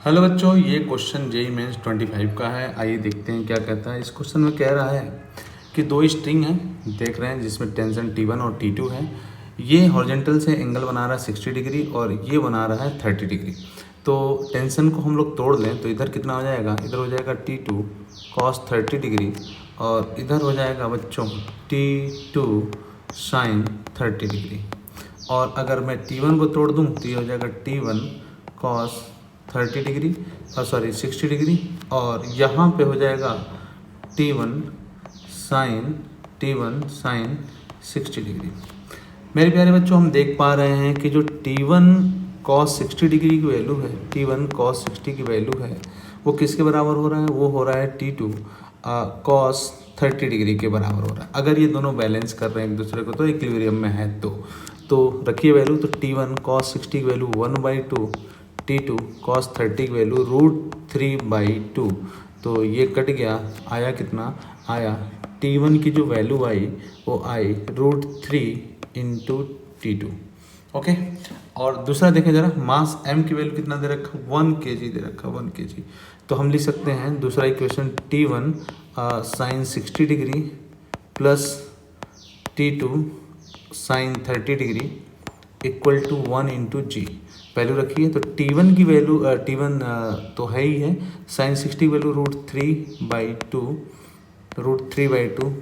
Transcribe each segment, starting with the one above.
Hello बच्चों, ये question JEE mains 25 का है। आइए देखते हैं क्या कहता है। इस क्वेश्चन में कह रहा है कि दो स्ट्रिंग हैं, देख रहे हैं, जिसमें टेंशन T1 और T2 है। ये हॉरिजॉन्टल से एंगल बना रहा है 60 डिग्री और ये बना रहा है 30 डिग्री। तो टेंशन को हम लोग तोड़ लें तो इधर कितना हो जाएगा, इधर हो जाएगा T2 cos 30 डिग्री और इधर हो जाएगा बच्चों T2 sin 30 डिग्री। और अगर मैं T1 को तोड़ दूं तो ये हो जाएगा T1 cos 30 डिग्री और 60 डिग्री और यहाँ पे हो जाएगा T1 sin 60 डिग्री। मेरे प्यारे बच्चों, हम देख पा रहे हैं कि जो T1 cos 60 डिग्री की वैल्यू है, T1 cos 60 की वैल्यू है, वो किसके बराबर हो रहा है? वो हो रहा है T2 cos 30 डिग्री के बराबर हो रहा है। अगर ये दोनों बैलेंस कर रहे हैं एक दूसरे को तो इक्विलिब्रियम में है तो रखिए वैल्यू। तो T1 cos 60 की वैल्यू 1/2, T2 cos 30 की वैल्यू √3/2। तो ये कट गया, आया कितना? आया T1 की जो वैल्यू आई वो आई √3 इंटू T2। ओके। और दूसरा देखें जरा, मास m की वैल्यू कितना दे रखा? 1 kg दे रखा, 1 kg। तो हम लिख सकते हैं दूसरा इक्वेशन T1 sin 60 डिग्री प्लस T2 sin 30 डिग्री equal to 1 into g. Value रखी है तो T1 की वैल्यू T1 तो है ही है, sin 60 की वैल्यू √3/2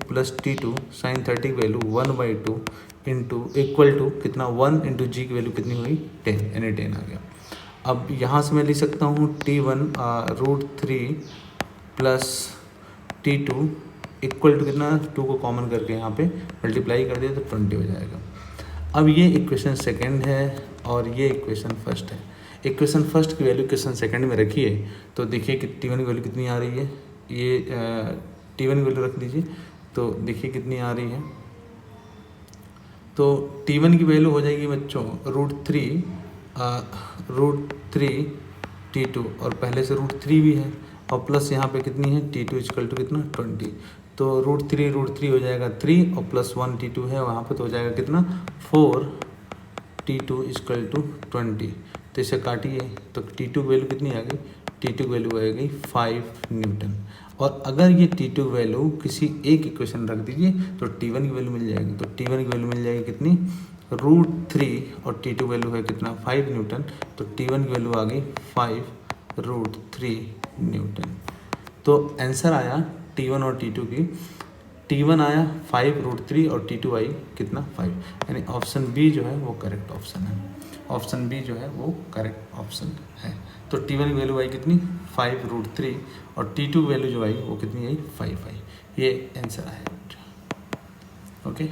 प्लस T2 sin 30 की वैल्यू 1/2 इंटू इक्वल टू कितना? 1 इंटू जी की वैल्यू कितनी हुई? 10, यानी 10 आ गया। अब यहाँ से मैं लिख सकता हूँ T1 √3 plus T2 equal to कितना? 2 को कॉमन करके यहाँ पे मल्टीप्लाई कर दिया तो 20 हो जाएगा। अब ये इक्वेशन सेकंड है और ये इक्वेशन फर्स्ट है। इक्वेशन फर्स्ट की वैल्यू इक्वेशन सेकंड में रखिए तो देखिए कि T1 की वैल्यू कितनी आ रही है। ये T1 की वैल्यू रख दीजिए तो देखिए कितनी आ रही है। तो T1 की वैल्यू हो जाएगी बच्चों √3 T2 और पहले से √3 भी है और प्लस यहाँ पे कितनी है? T2 इक्वल टू कितना? 20। तो √3 हो जाएगा 3 और प्लस 1 T2 है वहाँ पे तो हो जाएगा कितना? 4 T2 इक्वल टू 20। तो इसे काटिए तो T2 की वैल्यू कितनी आ गई? T2 की वैल्यू आ गई 5 न्यूटन। और अगर ये T2 की वैल्यू किसी एक इक्वेशन रख दीजिए तो T1 की वैल्यू मिल जाएगी। तो T1 की वैल्यू मिल जाएगी कितनी? √3 और T2 वैल्यू है कितना? 5 न्यूटन। तो T1 की वैल्यू आ गई 5√3 न्यूटन। तो आंसर आया T1 और T2 की। T1 आया 5√3 और T2 आई कितना? 5। यानी ऑप्शन बी जो है वो करेक्ट ऑप्शन है। ऑप्शन बी जो है वो करेक्ट ऑप्शन है। तो T1 की वैल्यू आई कितनी? 5√3 और T2 की वैल्यू जो आई वो कितनी आई? 5 आई। ये आंसर आया। ओके।